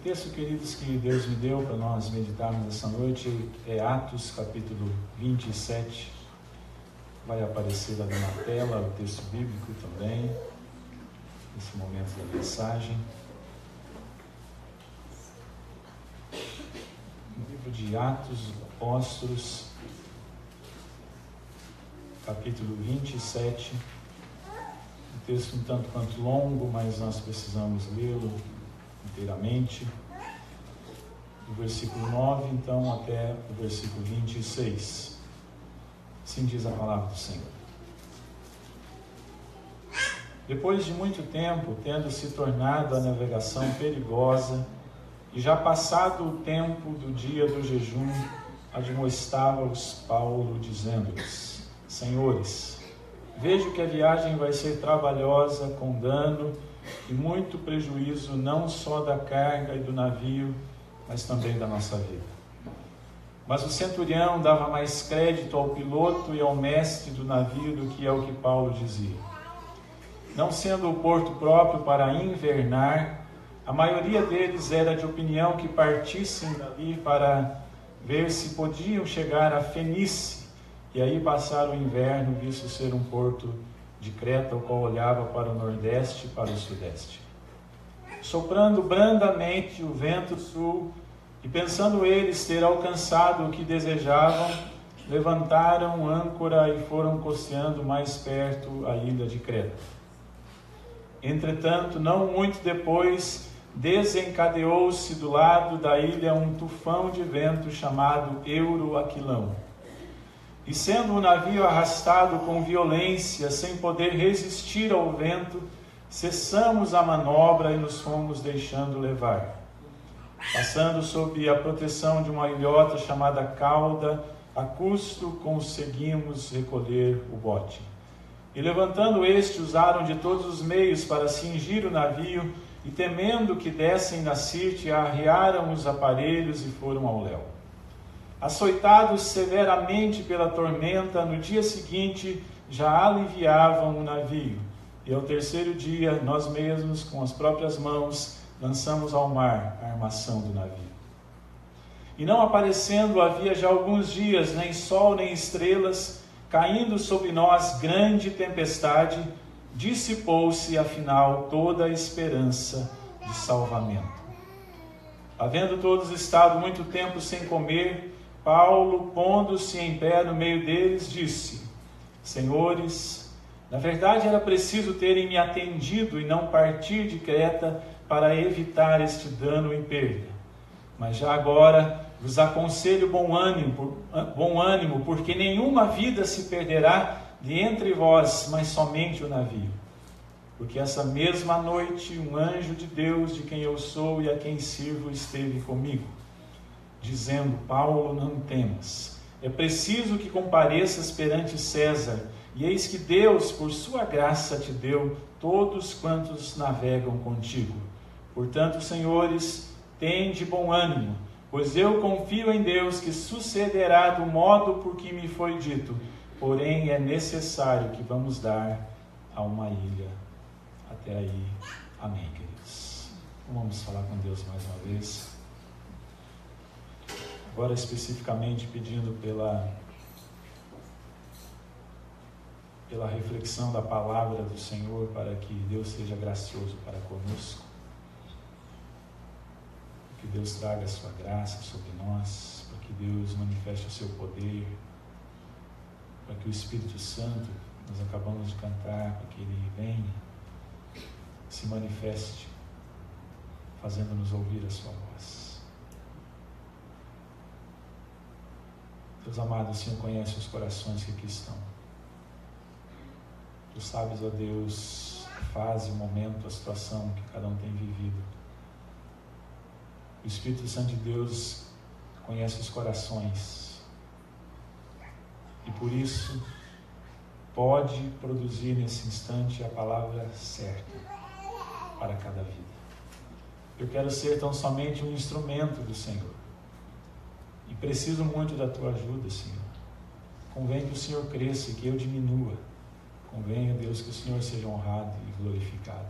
texto, queridos, que Deus me deu para nós meditarmos essa noite é Atos, capítulo 27. Vai aparecer ali na tela o texto bíblico também, nesse momento da mensagem. No livro de Atos dos Apóstolos, capítulo 27. Um texto um tanto quanto longo, mas nós precisamos lê-lo inteiramente, do versículo 9 então até o versículo 26. Assim diz a palavra do Senhor. Depois de muito tempo, tendo se tornado a navegação perigosa, e já passado o tempo do dia do jejum, admoestava-os Paulo, dizendo-lhes: Senhores, vejo que a viagem vai ser trabalhosa, com dano e muito prejuízo, não só da carga e do navio, mas também da nossa vida. Mas o centurião dava mais crédito ao piloto e ao mestre do navio do que ao que Paulo dizia. Não sendo o porto próprio para invernar, a maioria deles era de opinião que partissem dali para ver se podiam chegar a Fenícia e aí passar o inverno, visto ser um porto de Creta, o qual olhava para o nordeste e para o sudeste. Soprando brandamente o vento sul, e pensando eles ter alcançado o que desejavam, levantaram âncora e foram costeando mais perto a ilha de Creta. Entretanto, não muito depois, desencadeou-se do lado da ilha um tufão de vento chamado Euroaquilão. E sendo o navio arrastado com violência, sem poder resistir ao vento, cessamos a manobra e nos fomos deixando levar. Passando sob a proteção de uma ilhota chamada Cauda, a custo conseguimos recolher o bote. E levantando este, usaram de todos os meios para cingir o navio, e temendo que dessem na Sirte, arriaram os aparelhos e foram ao léu. Açoitados severamente pela tormenta, no dia seguinte já aliviavam o navio, e ao terceiro dia nós mesmos, com as próprias mãos, lançamos ao mar a armação do navio. E não aparecendo havia já alguns dias nem sol nem estrelas, caindo sobre nós grande tempestade, dissipou-se afinal toda a esperança de salvamento. Havendo todos estado muito tempo sem comer, Paulo, pondo-se em pé no meio deles, disse: Senhores, na verdade era preciso terem me atendido e não partir de Creta para evitar este dano e perda. Mas já agora vos aconselho bom ânimo, porque nenhuma vida se perderá de entre vós, mas somente o navio. Porque essa mesma noite um anjo de Deus, de quem eu sou e a quem sirvo, esteve comigo, dizendo: Paulo, não temas, é preciso que compareças perante César, e eis que Deus, por sua graça, te deu todos quantos navegam contigo. Portanto, senhores, tende bom ânimo, pois eu confio em Deus que sucederá do modo por que me foi dito, porém é necessário que vamos dar a uma ilha. Até aí, amém, queridos. Vamos falar com Deus mais uma vez. Agora especificamente pedindo pela reflexão da palavra do Senhor, para que Deus seja gracioso para conosco, que Deus traga a sua graça sobre nós, para que Deus manifeste o seu poder, para que o Espírito Santo, nós acabamos de cantar, para que Ele venha, se manifeste, fazendo-nos ouvir a sua voz. Deus amado, o Senhor conhece os corações que aqui estão. Tu sabes, ó Deus, a fase, o momento, a situação que cada um tem vivido. O Espírito Santo de Deus conhece os corações e por isso pode produzir nesse instante a palavra certa para cada vida. Eu quero ser tão somente um instrumento do Senhor e preciso muito da tua ajuda, Senhor. Convém que o Senhor cresça e que eu diminua. Convém, Deus, que o Senhor seja honrado e glorificado.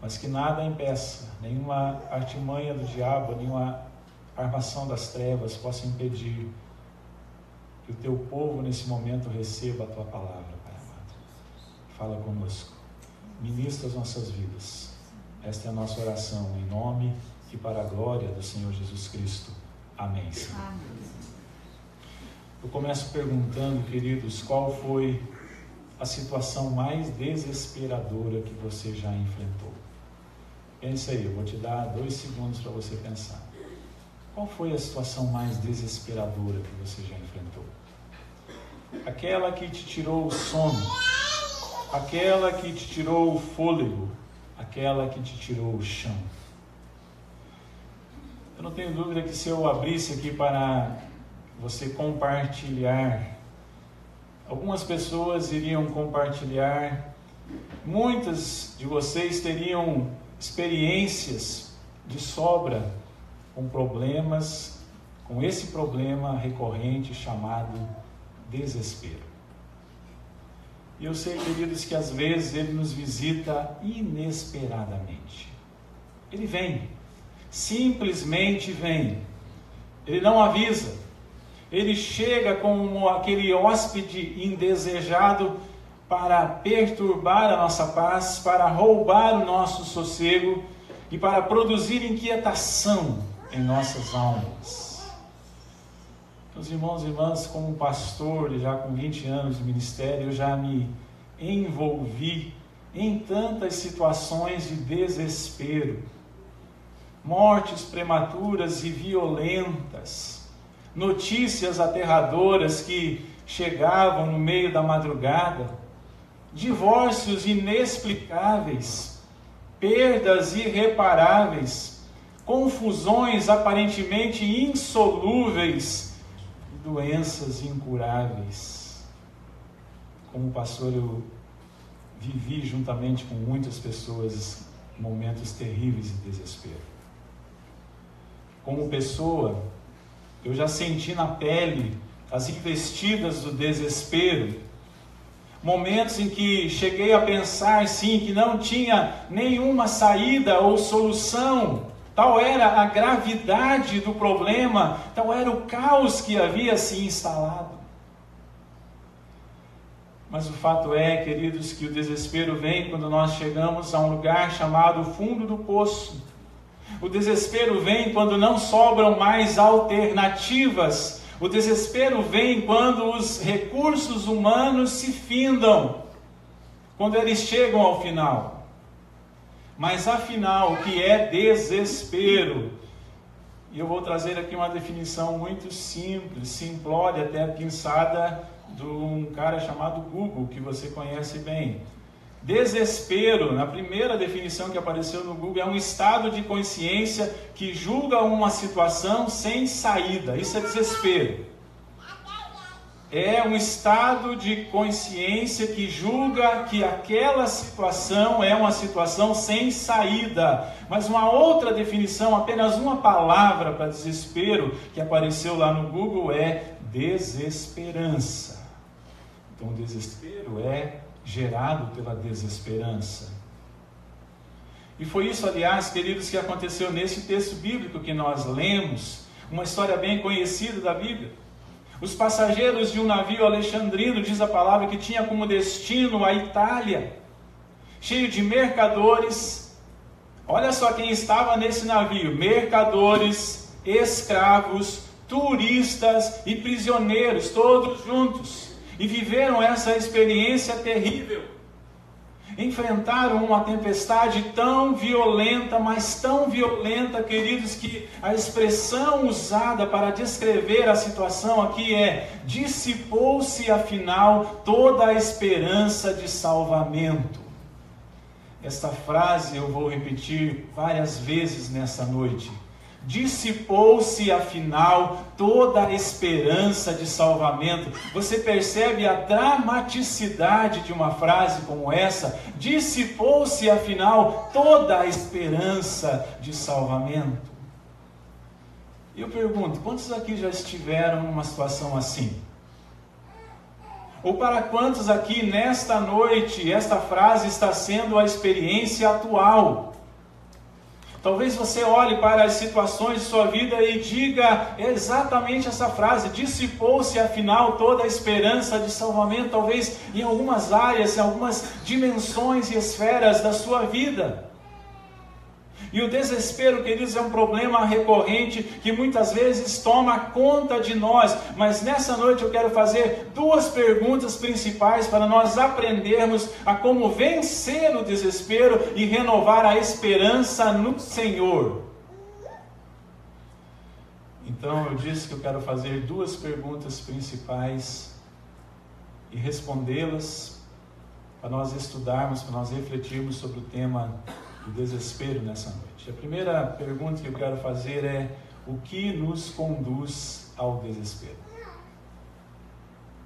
mas que nada impeça, nenhuma artimanha do diabo, nenhuma armação das trevas possa impedir que o teu povo nesse momento receba a tua palavra, Pai amado. Fala conosco, ministra as nossas vidas. Esta é a nossa oração, em nome e para a glória do Senhor Jesus Cristo. Amém, Senhor. Eu começo perguntando, queridos, qual foi a situação mais desesperadora que você já enfrentou? Pense aí, eu vou te dar 2 segundos para você pensar. Qual foi a situação mais desesperadora que você já enfrentou? Aquela que te tirou o sono, aquela que te tirou o fôlego, aquela que te tirou o chão. Eu não tenho dúvida que se eu abrisse aqui para você compartilhar, algumas pessoas iriam compartilhar, muitas de vocês teriam experiências de sobra com problemas, com esse problema recorrente chamado desespero. E eu sei, queridos, que às vezes ele nos visita inesperadamente. Ele vem, simplesmente vem. Ele não avisa. Ele chega como aquele hóspede indesejado para perturbar a nossa paz, para roubar o nosso sossego e para produzir inquietação em nossas almas. Meus irmãos e irmãs, como pastor, já com 20 anos de ministério, eu já me envolvi em tantas situações de desespero, mortes prematuras e violentas, notícias aterradoras que chegavam no meio da madrugada, divórcios inexplicáveis, perdas irreparáveis, confusões aparentemente insolúveis, doenças incuráveis. Como pastor, eu vivi juntamente com muitas pessoas momentos terríveis de desespero. Como pessoa, eu já senti na pele as investidas do desespero, momentos em que cheguei a pensar, sim, que não tinha nenhuma saída ou solução. Tal era a gravidade do problema, tal era o caos que havia se instalado. Mas o fato é, queridos, que o desespero vem quando nós chegamos a um lugar chamado fundo do poço. O desespero vem quando não sobram mais alternativas. O desespero vem quando os recursos humanos se findam, quando eles chegam ao final. Mas afinal, o que é desespero? E eu vou trazer aqui uma definição muito simples, simplória, até pensada de um cara chamado Google, que você conhece bem. Desespero, na primeira definição que apareceu no Google, é um estado de consciência que julga uma situação sem saída. Isso é desespero. É um estado de consciência que julga que aquela situação é uma situação sem saída. Mas uma outra definição, apenas uma palavra para desespero, que apareceu lá no Google, é desesperança. Então, o desespero é gerado pela desesperança. E foi isso, aliás, queridos, que aconteceu nesse texto bíblico que nós lemos, uma história bem conhecida da Bíblia. Os passageiros de um navio alexandrino, diz a palavra, que tinha como destino a Itália, cheio de mercadores. Olha só quem estava nesse navio: mercadores, escravos, turistas e prisioneiros, todos juntos. E viveram essa experiência terrível. Enfrentaram uma tempestade tão violenta, mas tão violenta, queridos, que a expressão usada para descrever a situação aqui é: dissipou-se afinal toda a esperança de salvamento. Esta frase eu vou repetir várias vezes nessa noite. Dissipou-se afinal toda a esperança de salvamento. Você percebe a dramaticidade de uma frase como essa? Dissipou-se afinal toda a esperança de salvamento. Eu pergunto, quantos aqui já estiveram numa situação assim? Ou para quantos aqui nesta noite esta frase está sendo a experiência atual? Talvez você olhe para as situações de sua vida e diga exatamente essa frase: dissipou-se afinal toda a esperança de salvamento, talvez em algumas áreas, em algumas dimensões e esferas da sua vida. E o desespero, queridos, é um problema recorrente que muitas vezes toma conta de nós. Mas nessa noite eu quero fazer duas perguntas principais para nós aprendermos a como vencer o desespero e renovar a esperança no Senhor. Então eu disse que eu quero fazer duas perguntas principais e respondê-las para nós estudarmos, para nós refletirmos sobre o tema do desespero nessa noite. A primeira pergunta que eu quero fazer é: o que nos conduz ao desespero?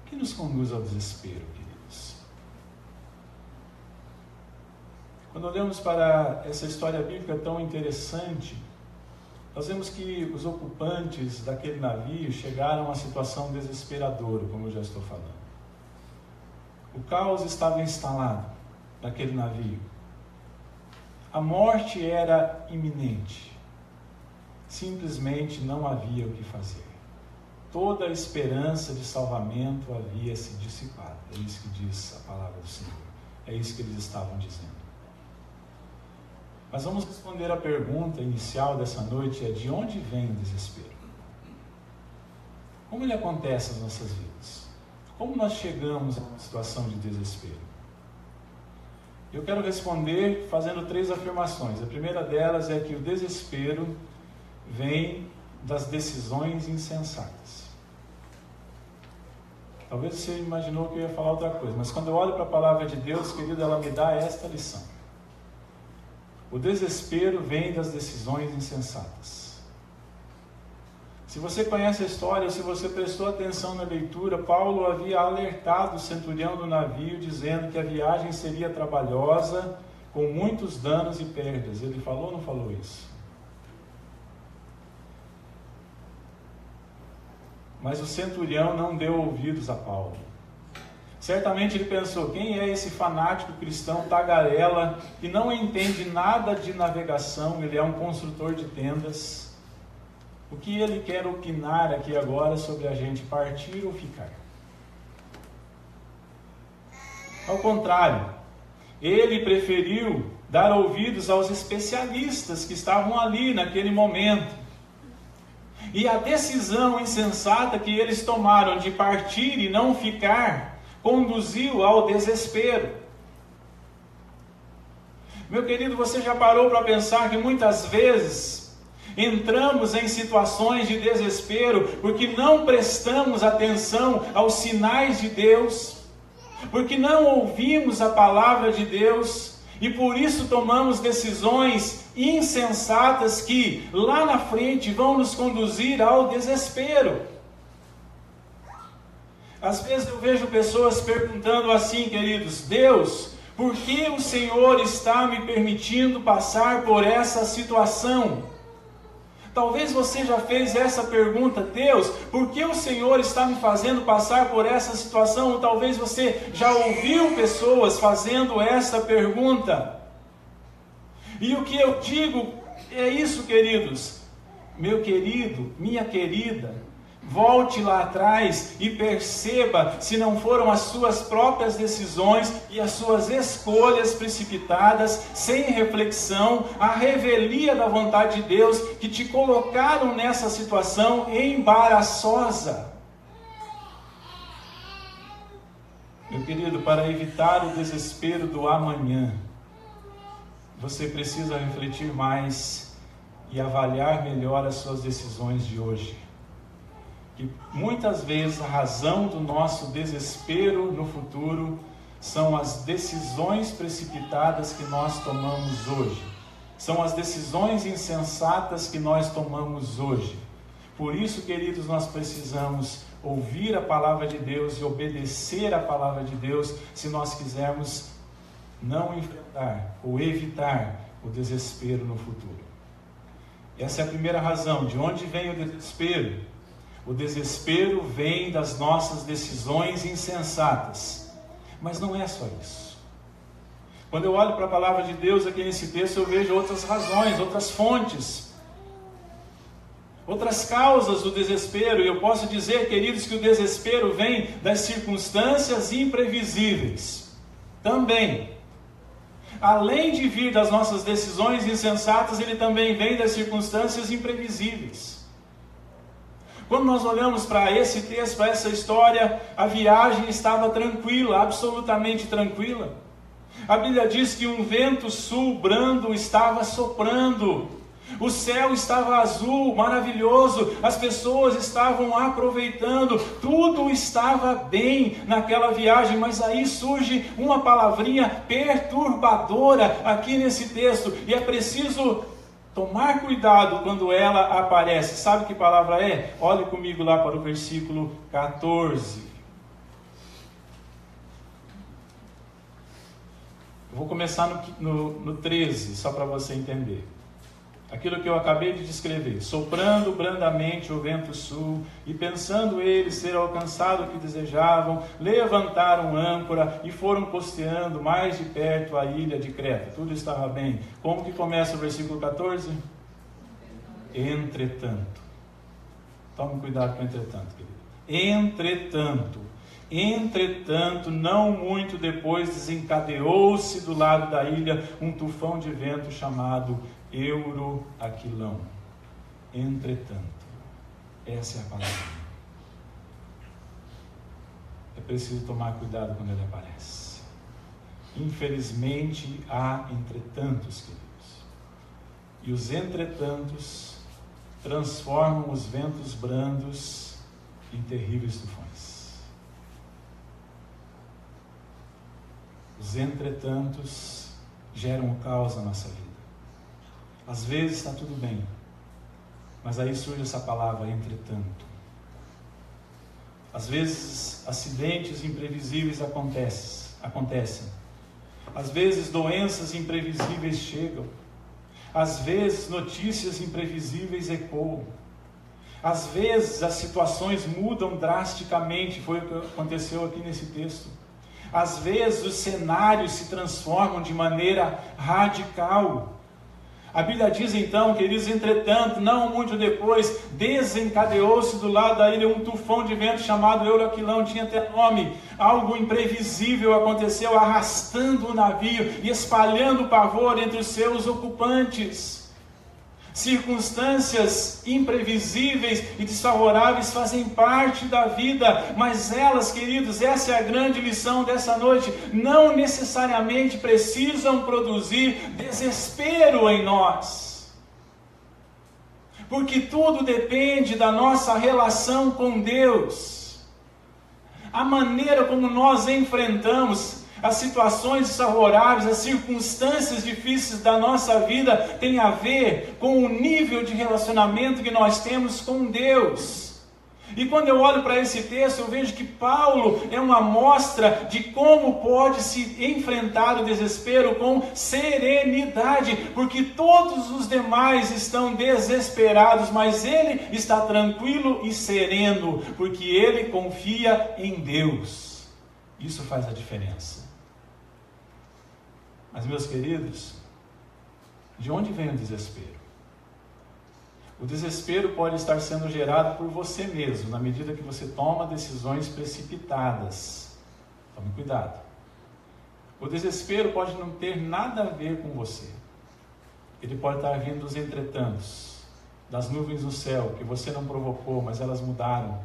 O que nos conduz ao desespero, queridos? Quando olhamos para essa história bíblica tão interessante, nós vemos que os ocupantes daquele navio chegaram a uma situação desesperadora, como eu já estou falando. O caos estava instalado naquele navio. A morte era iminente. Simplesmente não havia o que fazer. Toda a esperança de salvamento havia se dissipado. É isso que diz a palavra do Senhor. É isso que eles estavam dizendo. Mas vamos responder a pergunta inicial dessa noite: é de onde vem o desespero? Como ele acontece nas nossas vidas? Como nós chegamos a uma situação de desespero? Eu quero responder fazendo três afirmações. A primeira delas é que o desespero vem das decisões insensatas. Talvez você imaginou que eu ia falar outra coisa, mas quando eu olho para a palavra de Deus, querido, ela me dá esta lição. O desespero vem das decisões insensatas. Se você conhece a história, se você prestou atenção na leitura, Paulo havia alertado o centurião do navio, dizendo que a viagem seria trabalhosa, com muitos danos e perdas. Ele falou ou não falou isso? Mas o centurião não deu ouvidos a Paulo. Certamente ele pensou: quem é esse fanático cristão tagarela que não entende nada de navegação? Ele é um construtor de tendas. O que ele quer opinar aqui agora sobre a gente partir ou ficar? Ao contrário, ele preferiu dar ouvidos aos especialistas que estavam ali naquele momento. E a decisão insensata que eles tomaram de partir e não ficar conduziu ao desespero. Meu querido, você já parou para pensar que muitas vezes entramos em situações de desespero porque não prestamos atenção aos sinais de Deus, porque não ouvimos a palavra de Deus e por isso tomamos decisões insensatas que lá na frente vão nos conduzir ao desespero. Às vezes eu vejo pessoas perguntando assim, queridos: Deus, por que o Senhor está me permitindo passar por essa situação? Talvez você já fez essa pergunta: Deus, por que o Senhor está me fazendo passar por essa situação? Ou talvez você já ouviu pessoas fazendo essa pergunta. E o que eu digo é isso, queridos. Meu querido, minha querida, volte lá atrás e perceba se não foram as suas próprias decisões e as suas escolhas precipitadas, sem reflexão, a revelia da vontade de Deus, que te colocaram nessa situação embaraçosa. Meu querido, para evitar o desespero do amanhã, você precisa refletir mais e avaliar melhor as suas decisões de hoje. Que muitas vezes a razão do nosso desespero no futuro são as decisões precipitadas que nós tomamos hoje. São as decisões insensatas que nós tomamos hoje. Por isso, queridos, nós precisamos ouvir a palavra de Deus e obedecer a palavra de Deus se nós quisermos não enfrentar ou evitar o desespero no futuro. Essa é a primeira razão. De onde vem o desespero? O desespero vem das nossas decisões insensatas. Mas não é só isso. Quando eu olho para a palavra de Deus aqui nesse texto, eu vejo outras razões, outras fontes, outras causas do desespero. E eu posso dizer, queridos, que o desespero vem das circunstâncias imprevisíveis. Também. Além de vir das nossas decisões insensatas, ele também vem das circunstâncias imprevisíveis. Quando nós olhamos para esse texto, para essa história, a viagem estava tranquila, absolutamente tranquila. A Bíblia diz que um vento sul brando estava soprando. O céu estava azul, maravilhoso. As pessoas estavam aproveitando. Tudo estava bem naquela viagem. Mas aí surge uma palavrinha perturbadora aqui nesse texto. E é preciso tomar cuidado quando ela aparece. Sabe que palavra é? Olhe comigo lá para o versículo 14. Eu vou começar no 13, só para você entender. Aquilo que eu acabei de descrever. Soprando brandamente o vento sul, e pensando eles ter alcançado o que desejavam, levantaram âncora e foram costeando mais de perto a ilha de Creta. Tudo estava bem. Como que começa o versículo 14? Entretanto. Tome cuidado com entretanto, querido. Entretanto, não muito depois, desencadeou-se do lado da ilha um tufão de vento chamado Euroaquilão. Entretanto, essa é a palavra. É preciso tomar cuidado quando ele aparece. Infelizmente, há entretantos, queridos. E os entretantos transformam os ventos brandos em terríveis tufões. Os entretantos geram o caos na nossa vida. Às vezes está tudo bem, mas aí surge essa palavra, entretanto. Às vezes acidentes imprevisíveis acontecem. Às vezes doenças imprevisíveis chegam. Às vezes notícias imprevisíveis ecoam. Às vezes as situações mudam drasticamente, foi o que aconteceu aqui nesse texto. Às vezes os cenários se transformam de maneira radical. A Bíblia diz então, queridos, entretanto, não muito depois, desencadeou-se do lado da ilha um tufão de vento chamado Euroaquilão, tinha até nome. Algo imprevisível aconteceu, arrastando o navio e espalhando pavor entre os seus ocupantes. Circunstâncias imprevisíveis e desfavoráveis fazem parte da vida, mas elas, queridos, essa é a grande lição dessa noite, não necessariamente precisam produzir desespero em nós, porque tudo depende da nossa relação com Deus, a maneira como nós enfrentamos as situações desfavoráveis, as circunstâncias difíceis da nossa vida tem a ver com o nível de relacionamento que nós temos com Deus. E quando eu olho para esse texto, eu vejo que Paulo é uma amostra de como pode se enfrentar o desespero com serenidade, porque todos os demais estão desesperados, mas ele está tranquilo e sereno, porque ele confia em Deus. Isso faz a diferença. Mas, meus queridos, de onde vem o desespero? O desespero pode estar sendo gerado por você mesmo, na medida que você toma decisões precipitadas. Tome cuidado. O desespero pode não ter nada a ver com você. Ele pode estar vindo dos entretantos, das nuvens do céu, que você não provocou, mas elas mudaram.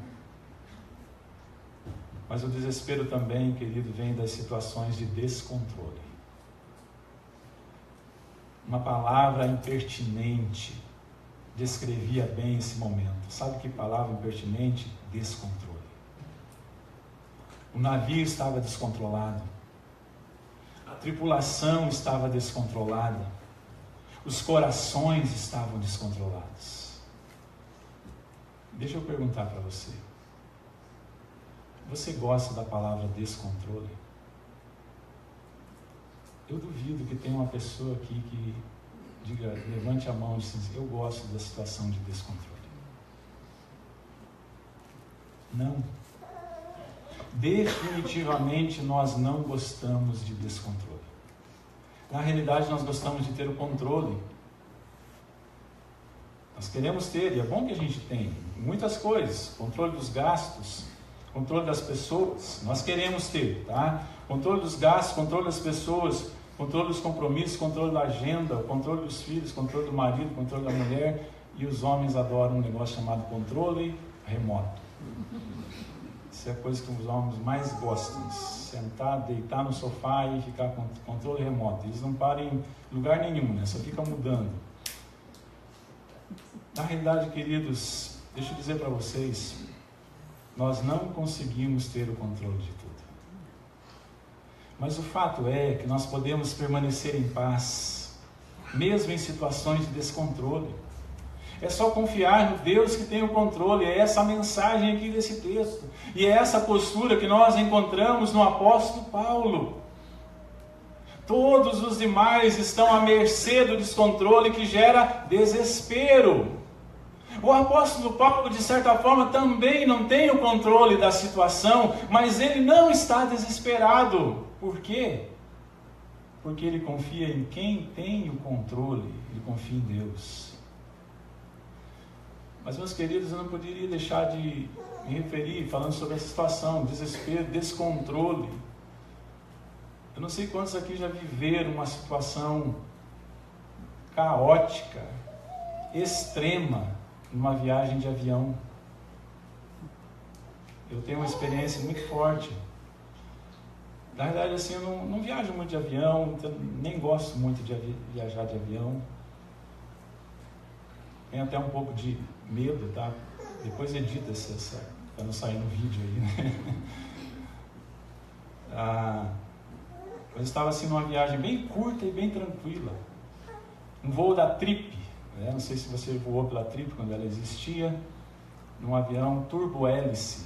Mas o desespero também, querido, vem das situações de descontrole. Uma palavra impertinente descrevia bem esse momento. Sabe que palavra impertinente? Descontrole. O navio estava descontrolado. A tripulação estava descontrolada. Os corações estavam descontrolados. Deixa eu perguntar para você. Você gosta da palavra descontrole? Eu duvido que tenha uma pessoa aqui que diga, levante a mão e diz, eu gosto da situação de descontrole. Não. Definitivamente nós não gostamos de descontrole. Na realidade, nós gostamos de ter o controle. Nós queremos ter, e é bom que a gente tenha, muitas coisas. Controle dos gastos, controle das pessoas, nós queremos ter, tá? Controle dos gastos, controle das pessoas, controle dos compromissos, controle da agenda, controle dos filhos, controle do marido, controle da mulher. E os homens adoram um negócio chamado controle remoto. Isso é a coisa que os homens mais gostam, sentar, deitar no sofá e ficar com controle remoto. Eles não param em lugar nenhum, né? Só fica mudando. Na realidade, queridos, deixa eu dizer para vocês, nós não conseguimos ter o controle de tudo. Mas o fato é que nós podemos permanecer em paz, mesmo em situações de descontrole. É só confiar no Deus que tem o controle. É essa a mensagem aqui desse texto. E é essa postura que nós encontramos no apóstolo Paulo. Todos os demais estão à mercê do descontrole que gera desespero. O apóstolo Paulo, de certa forma, também não tem o controle da situação, mas ele não está desesperado. Por quê? Porque ele confia em quem tem o controle, ele confia em Deus. Mas, meus queridos, eu não poderia deixar de me referir, falando sobre essa situação, desespero, descontrole. Eu não sei quantos aqui já viveram uma situação caótica, extrema, numa viagem de avião. Eu tenho uma experiência muito forte. Na verdade, assim, eu não viajo muito de avião, nem gosto muito de viajar de avião. Tenho até um pouco de medo, tá? Depois edita essa para não sair no vídeo aí, né? Eu estava assim numa viagem bem curta e bem tranquila. Um voo da Trip, né? Não sei se você voou pela Trip quando ela existia. Num avião turbo-hélice,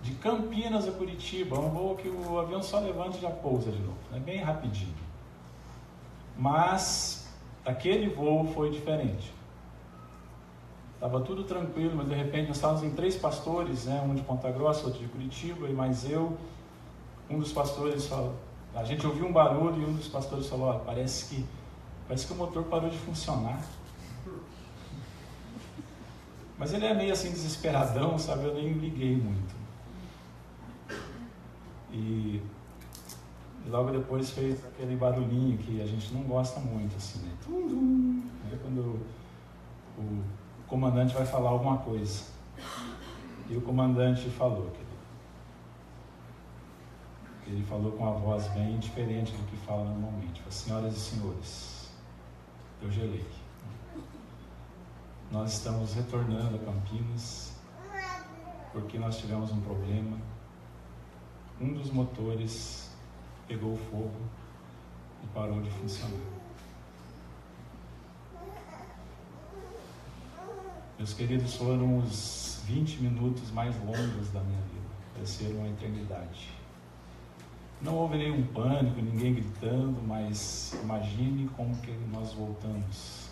de Campinas a Curitiba. Um voo que o avião só levanta e já pousa de novo. É bem rapidinho. Mas aquele voo foi diferente. Estava tudo tranquilo, mas de repente nós estávamos em 3 pastores, né? Um de Ponta Grossa, outro de Curitiba, e mais eu. Um dos pastores falou, a gente ouviu um barulho e um dos pastores falou, olha, parece que o motor parou de funcionar. Mas ele é meio assim desesperadão, sabe? Eu nem liguei muito. E logo depois fez aquele barulhinho que a gente não gosta muito, assim, né? É quando o comandante vai falar alguma coisa. E o comandante falou, ele falou com uma voz bem diferente do que fala normalmente. Falou, senhoras e senhores, eu gelei. Nós estamos retornando a Campinas porque nós tivemos um problema. Um dos motores pegou fogo e parou de funcionar. Meus queridos, foram os 20 minutos mais longos da minha vida. Pareceram uma eternidade. Não houve nenhum pânico, ninguém gritando, mas imagine como que nós voltamos.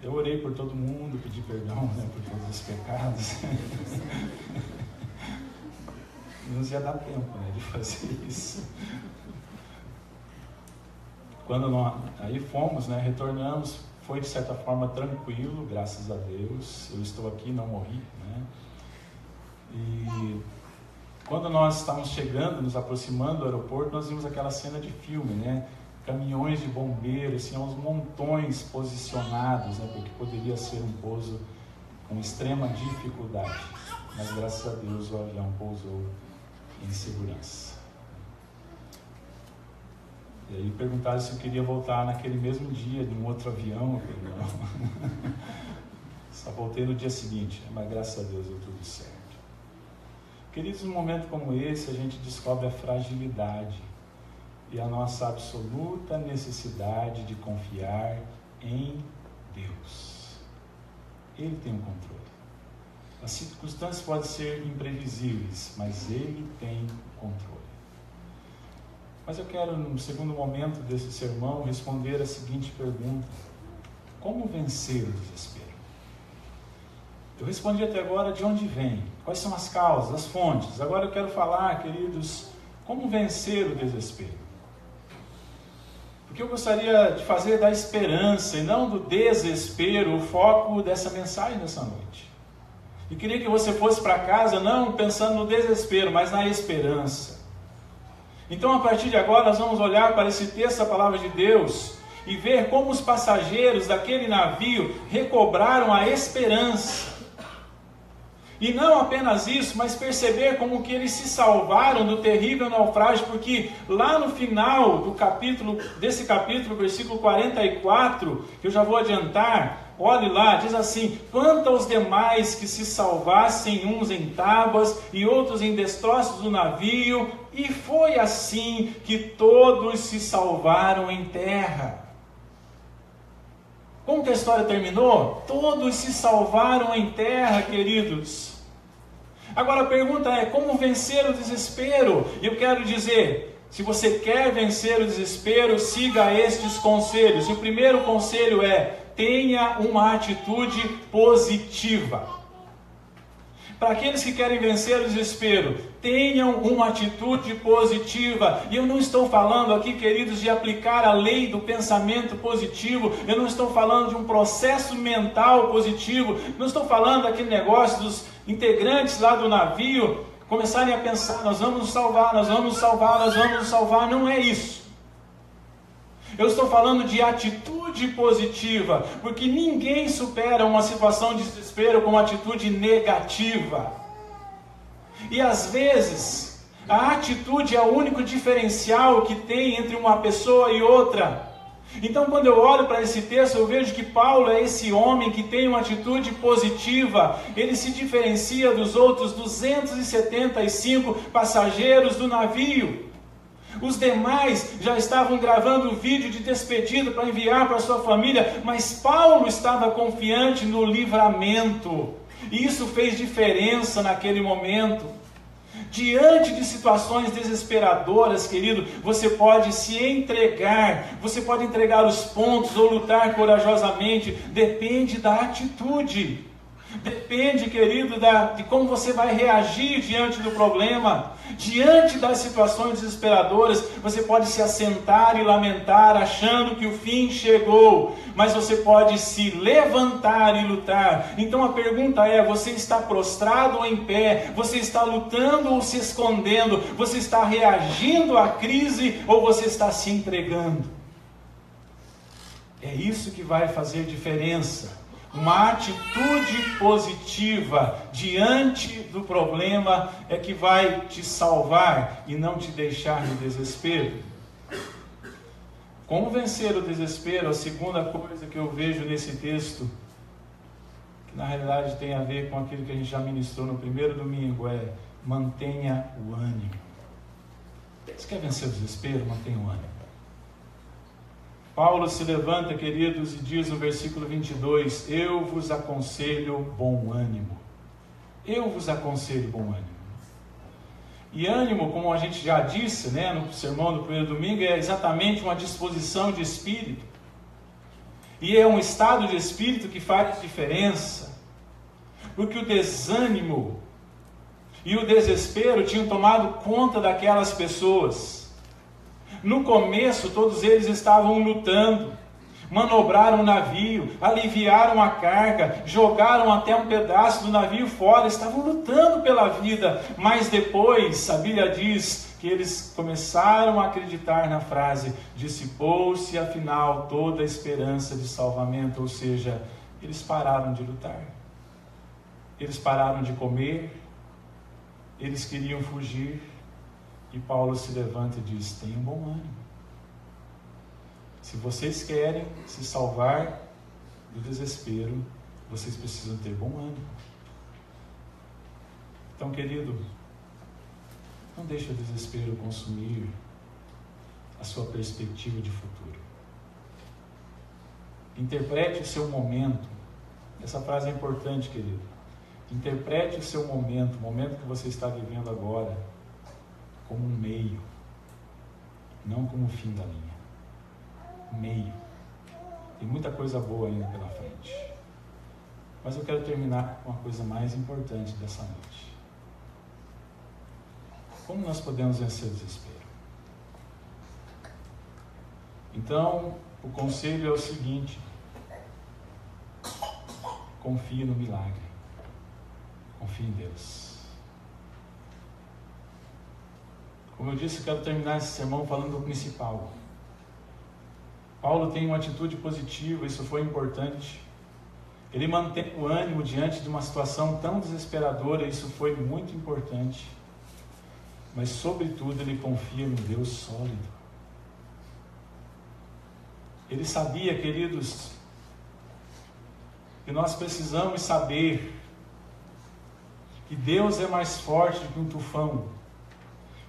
Eu orei por todo mundo, pedi perdão, né, por todos os pecados. Não ia dar tempo, né, de fazer isso. Quando nós aí fomos, né, retornamos, foi de certa forma tranquilo, graças a Deus. Eu estou aqui, não morri, né? E quando nós estávamos chegando, nos aproximando do aeroporto, nós vimos aquela cena de filme, né? Caminhões de bombeiros, assim, aos montões posicionados, né? Porque poderia ser um pouso com extrema dificuldade. Mas graças a Deus o avião pousou em segurança. E aí perguntaram se eu queria voltar naquele mesmo dia, de um outro avião. Eu falei, não. Só voltei no dia seguinte, mas graças a Deus deu tudo certo. Queridos, num momento como esse, a gente descobre a fragilidade e a nossa absoluta necessidade de confiar em Deus. Ele tem o controle. As circunstâncias podem ser imprevisíveis, mas Ele tem o controle. Mas eu quero, no segundo momento desse sermão, responder a seguinte pergunta: como vencer o desespero? Eu respondi até agora de onde vem, quais são as causas, as fontes. Agora eu quero falar, queridos, como vencer o desespero. Porque eu gostaria de fazer da esperança e não do desespero o foco dessa mensagem nessa noite. E queria que você fosse para casa não pensando no desespero, mas na esperança. Então, a partir de agora, nós vamos olhar para esse texto da palavra de Deus e ver como os passageiros daquele navio recobraram a esperança. E não apenas isso, mas perceber como que eles se salvaram do terrível naufrágio, porque lá no final desse capítulo, versículo 44, que eu já vou adiantar, olhe lá, diz assim: quanto aos demais que se salvassem, uns em tábuas e outros em destroços do navio, e foi assim que todos se salvaram em terra. Como que a história terminou? Todos se salvaram em terra, queridos. Agora a pergunta é, como vencer o desespero? E eu quero dizer, se você quer vencer o desespero, siga estes conselhos. E o primeiro conselho é, tenha uma atitude positiva. Para aqueles que querem vencer o desespero, tenham uma atitude positiva. E eu não estou falando aqui, queridos, de aplicar a lei do pensamento positivo. Eu não estou falando de um processo mental positivo. Não estou falando daquele negócio dos integrantes lá do navio começarem a pensar, nós vamos nos salvar, nós vamos nos salvar, nós vamos nos salvar. Não é isso. Eu estou falando de atitude positiva, porque ninguém supera uma situação de desespero com uma atitude negativa. E às vezes, a atitude é o único diferencial que tem entre uma pessoa e outra. Então, quando eu olho para esse texto, eu vejo que Paulo é esse homem que tem uma atitude positiva. Ele se diferencia dos outros 275 passageiros do navio. Os demais já estavam gravando vídeo de despedida para enviar para sua família, mas Paulo estava confiante no livramento. E isso fez diferença naquele momento. Diante de situações desesperadoras, querido, você pode se entregar, você pode entregar os pontos ou lutar corajosamente, depende da atitude. Depende, querido, de como você vai reagir diante do problema. Diante das situações desesperadoras, você pode se assentar e lamentar, achando que o fim chegou. Mas você pode se levantar e lutar. Então a pergunta é, você está prostrado ou em pé? Você está lutando ou se escondendo? Você está reagindo à crise ou você está se entregando? É isso que vai fazer diferença. Uma atitude positiva diante do problema é que vai te salvar e não te deixar no desespero. Como vencer o desespero? A segunda coisa que eu vejo nesse texto, que na realidade tem a ver com aquilo que a gente já ministrou no primeiro domingo, é mantenha o ânimo. Você quer vencer o desespero? Mantenha o ânimo. Paulo se levanta, queridos, e diz no versículo 22, eu vos aconselho bom ânimo. Eu vos aconselho bom ânimo. E ânimo, como a gente já disse, no sermão do primeiro domingo, é exatamente uma disposição de espírito. E é um estado de espírito que faz diferença. Porque o desânimo e o desespero tinham tomado conta daquelas pessoas. No começo, todos eles estavam lutando, manobraram o navio, aliviaram a carga, jogaram até um pedaço do navio fora, estavam lutando pela vida, mas depois, a Bíblia diz que eles começaram a acreditar na frase, dissipou-se afinal toda a esperança de salvamento, ou seja, eles pararam de lutar, eles pararam de comer, eles queriam fugir. E Paulo se levanta e diz, tenham bom ânimo. Se vocês querem se salvar do desespero, vocês precisam ter bom ânimo. Então, querido, não deixe o desespero consumir a sua perspectiva de futuro. Interprete o seu momento. Essa frase é importante, querido. Interprete o seu momento, o momento que você está vivendo agora, como um meio, não como o fim da linha. Meio. Tem muita coisa boa ainda pela frente. Mas eu quero terminar com a coisa mais importante dessa noite. Como nós podemos vencer o desespero? Então, o conselho é o seguinte: confie no milagre, confie em Deus. Como eu disse, eu quero terminar esse sermão falando do principal. Paulo tem uma atitude positiva, isso foi importante. Ele mantém o ânimo diante de uma situação tão desesperadora, isso foi muito importante. Mas, sobretudo, ele confia no Deus sólido. Ele sabia, queridos, que nós precisamos saber que Deus é mais forte do que um tufão,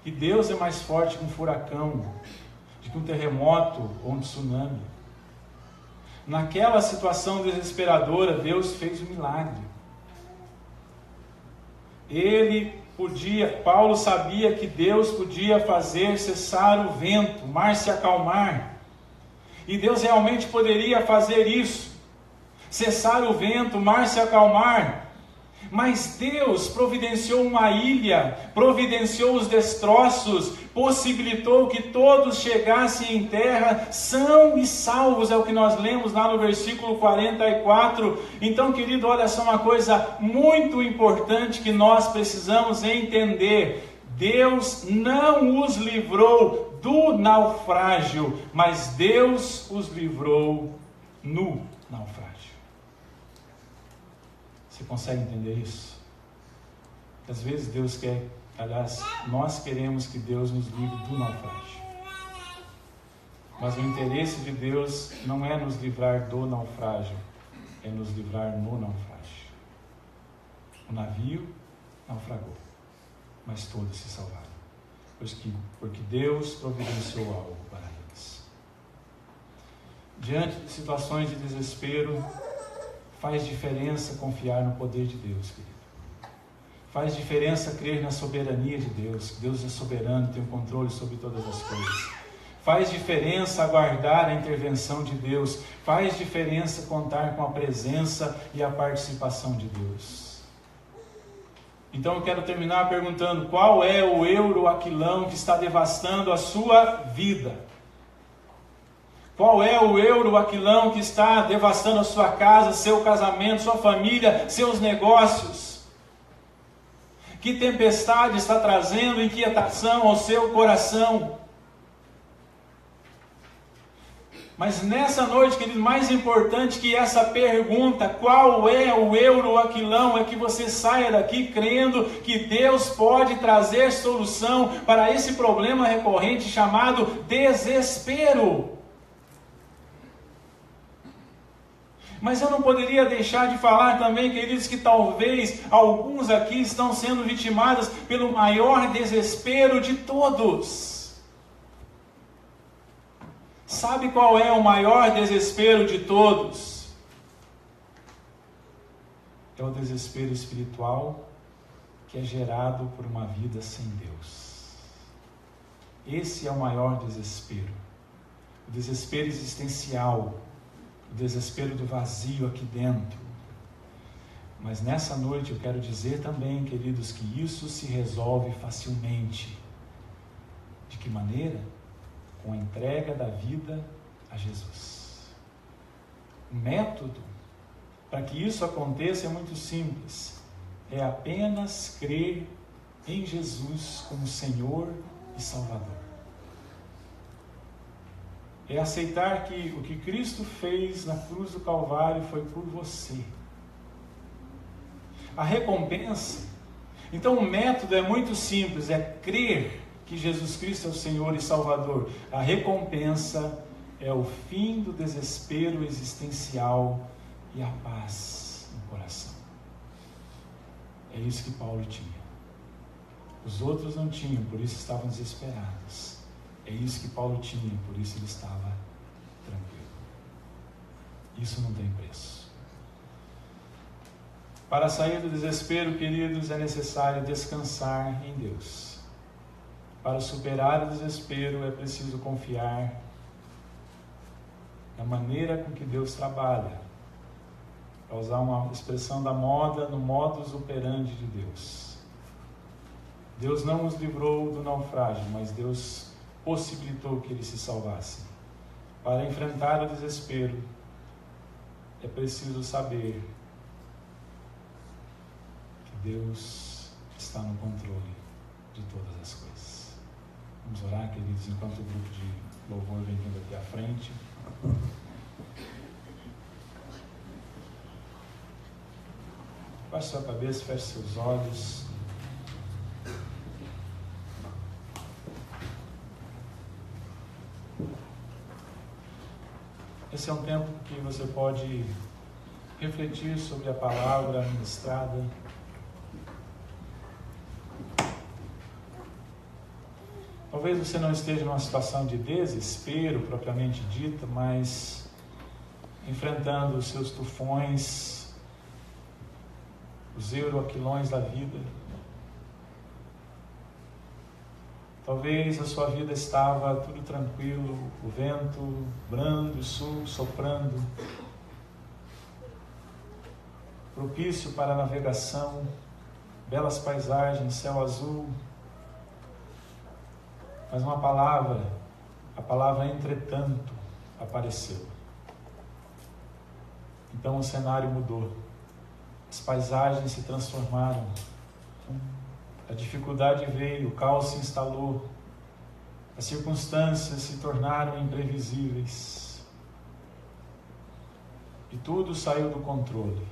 que Deus é mais forte que um furacão, do que um terremoto ou um tsunami. Naquela situação desesperadora, Deus fez um milagre. Paulo sabia que Deus podia fazer cessar o vento, o mar se acalmar. E Deus realmente poderia fazer isso, cessar o vento, o mar se acalmar. Mas Deus providenciou uma ilha, providenciou os destroços, possibilitou que todos chegassem em terra são e salvos, é o que nós lemos lá no versículo 44. Então, querido, olha só uma coisa muito importante que nós precisamos entender: Deus não os livrou do naufrágio, mas Deus os livrou no naufrágio. Você consegue entender isso? Às vezes Deus quer, aliás, nós queremos que Deus nos livre do naufrágio. Mas o interesse de Deus não é nos livrar do naufrágio, é nos livrar no naufrágio. O navio naufragou, mas todos se salvaram, porque Deus providenciou algo para eles. Diante de situações de desespero, faz diferença confiar no poder de Deus, querido. Faz diferença crer na soberania de Deus, que Deus é soberano, tem o controle sobre todas as coisas. Faz diferença aguardar a intervenção de Deus. Faz diferença contar com a presença e a participação de Deus. Então eu quero terminar perguntando: qual é o euroaquilão que está devastando a sua vida? Qual é o euroaquilão que está devastando a sua casa, seu casamento, sua família, seus negócios? Que tempestade está trazendo inquietação ao seu coração? Mas nessa noite, querido, mais importante que essa pergunta, qual é o euroaquilão, é que você saia daqui crendo que Deus pode trazer solução para esse problema recorrente chamado desespero. Mas eu não poderia deixar de falar também, queridos, que talvez alguns aqui estão sendo vitimados pelo maior desespero de todos. Sabe qual é o maior desespero de todos? É o desespero espiritual que é gerado por uma vida sem Deus. Esse é o maior desespero. O desespero existencial. O desespero do vazio aqui dentro. Mas nessa noite eu quero dizer também, queridos, que isso se resolve facilmente. De que maneira? Com a entrega da vida a Jesus. O método para que isso aconteça é muito simples. É apenas crer em Jesus como Senhor e Salvador. É aceitar que o que Cristo fez na cruz do Calvário foi por você. A recompensa, então o método é muito simples, é crer que Jesus Cristo é o Senhor e Salvador. A recompensa é o fim do desespero existencial e a paz no coração. É isso que Paulo tinha. Os outros não tinham, por isso estavam desesperados. É isso que Paulo tinha, por isso ele estava tranquilo. Isso não tem preço. Para sair do desespero, queridos, é necessário descansar em Deus. Para superar o desespero, é preciso confiar na maneira com que Deus trabalha. Para usar uma expressão da moda, no modus operandi de Deus. Deus não os livrou do naufrágio, mas Deus possibilitou que eles se salvassem, Para enfrentar o desespero, é preciso saber que Deus está no controle de todas as coisas. Vamos orar, queridos, enquanto o grupo de louvor vem vindo aqui à frente. Baixe sua cabeça, feche seus olhos. Esse é um tempo que você pode refletir sobre a palavra ministrada. Talvez você não esteja numa situação de desespero propriamente dita, mas enfrentando os seus tufões, os euroquilões da vida. Talvez a sua vida estava tudo tranquilo, o vento brando, sul, soprando, propício para a navegação, belas paisagens, céu azul. Mas uma palavra, a palavra entretanto, apareceu. Então o cenário mudou, as paisagens se transformaram. A dificuldade veio, o caos se instalou, as circunstâncias se tornaram imprevisíveis e tudo saiu do controle.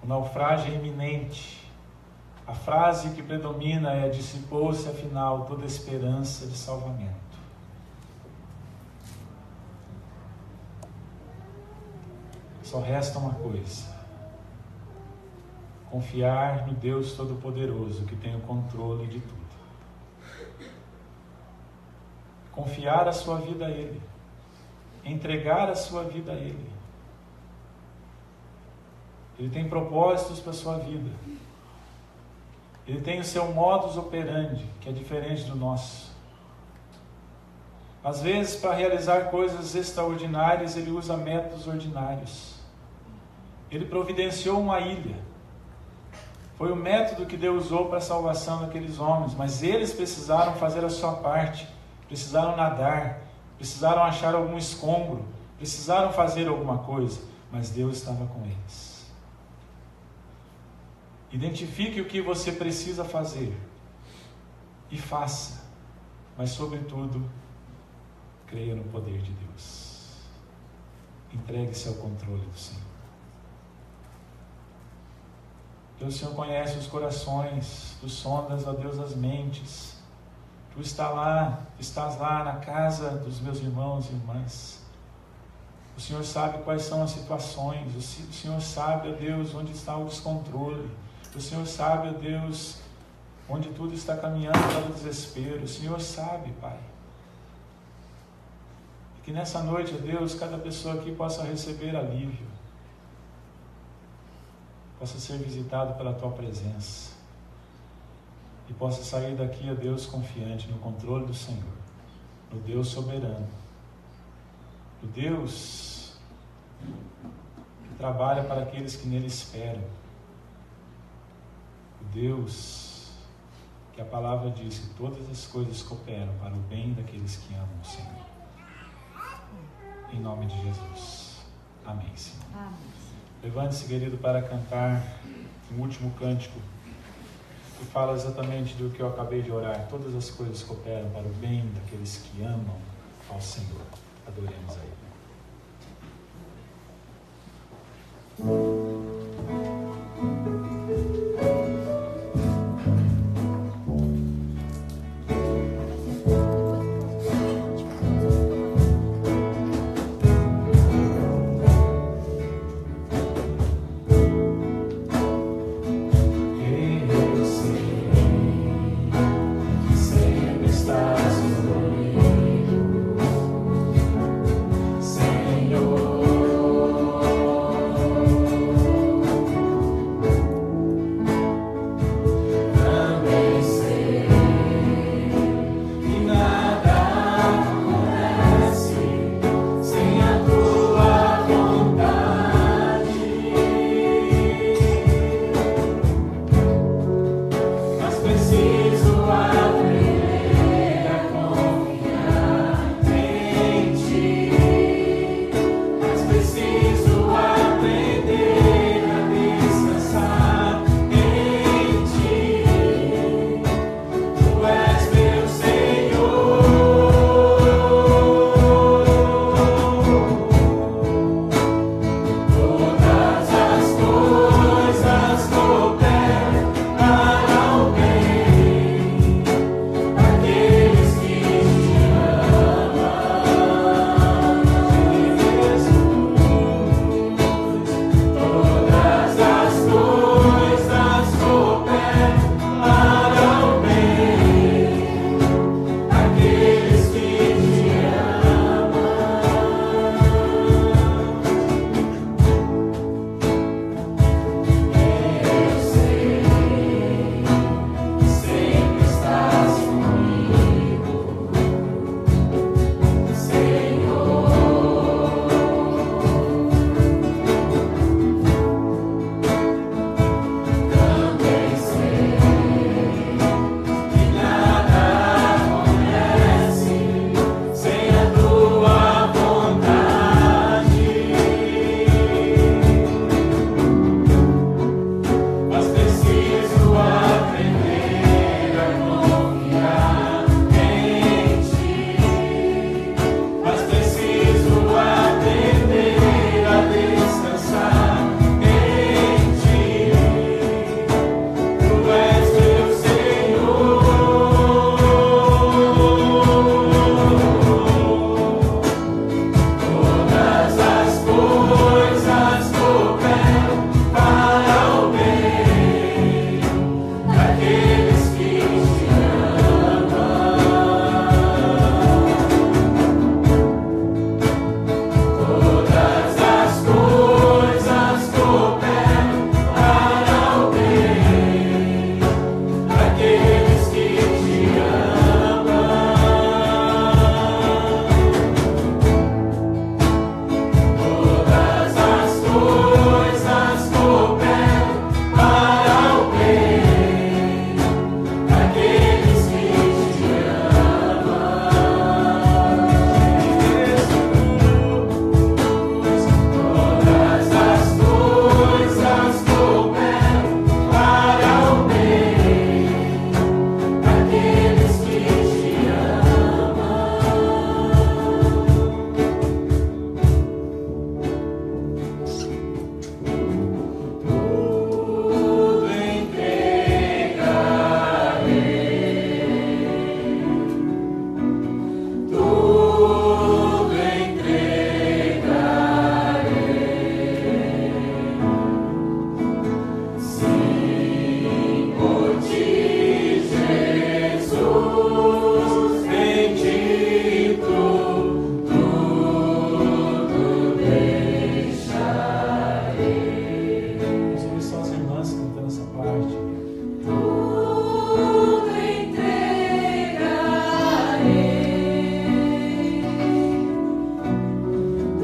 O naufrágio é iminente. A frase que predomina é: dissipou-se afinal toda esperança de salvamento. Só resta uma coisa: confiar no Deus Todo-Poderoso que tem o controle de tudo. Confiar a sua vida a Ele. Entregar a sua vida a Ele. Ele tem propósitos para a sua vida. Ele tem o seu modus operandi, que é diferente do nosso. Às vezes, para realizar coisas extraordinárias, Ele usa métodos ordinários. Ele providenciou uma ilha. Foi o método que Deus usou para a salvação daqueles homens, mas eles precisaram fazer a sua parte, precisaram nadar, precisaram achar algum escombro, precisaram fazer alguma coisa, mas Deus estava com eles. Identifique o que você precisa fazer e faça, mas sobretudo, creia no poder de Deus. Entregue-se ao controle do Senhor. Deus, o Senhor conhece os corações, Tu sondas, ó Deus, as mentes. Tu estás lá na casa dos meus irmãos e irmãs. O Senhor sabe quais são as situações. O Senhor sabe, ó Deus, onde está o descontrole. O Senhor sabe, ó Deus, onde tudo está caminhando para o desespero. O Senhor sabe, Pai. E que nessa noite, ó Deus, cada pessoa aqui possa receber alívio. Possa ser visitado pela Tua presença e possa sair daqui, ó Deus, confiante no controle do Senhor, no Deus soberano, no Deus que trabalha para aqueles que nele esperam, o Deus que a palavra diz que todas as coisas cooperam para o bem daqueles que amam o Senhor. Em nome de Jesus. Amém, Senhor. Amém. Levante-se, querido, para cantar o último cântico, que fala exatamente do que eu acabei de orar. Todas as coisas cooperam para o bem daqueles que amam ao Senhor. Adoremos a Ele. Senhor.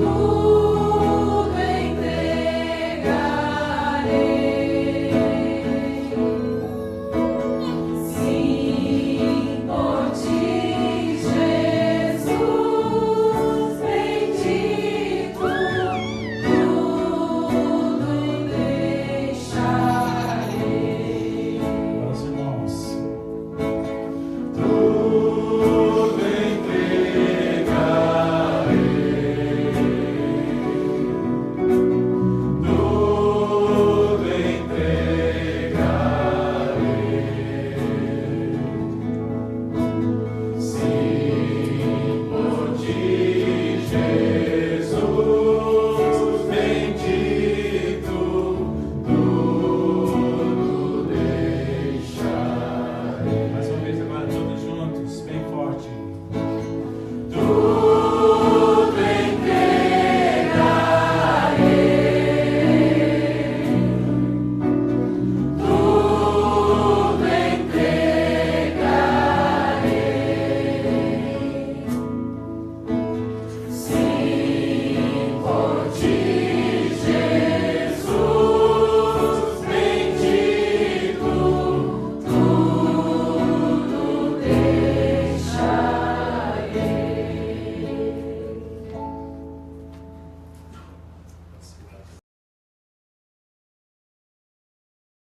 luz.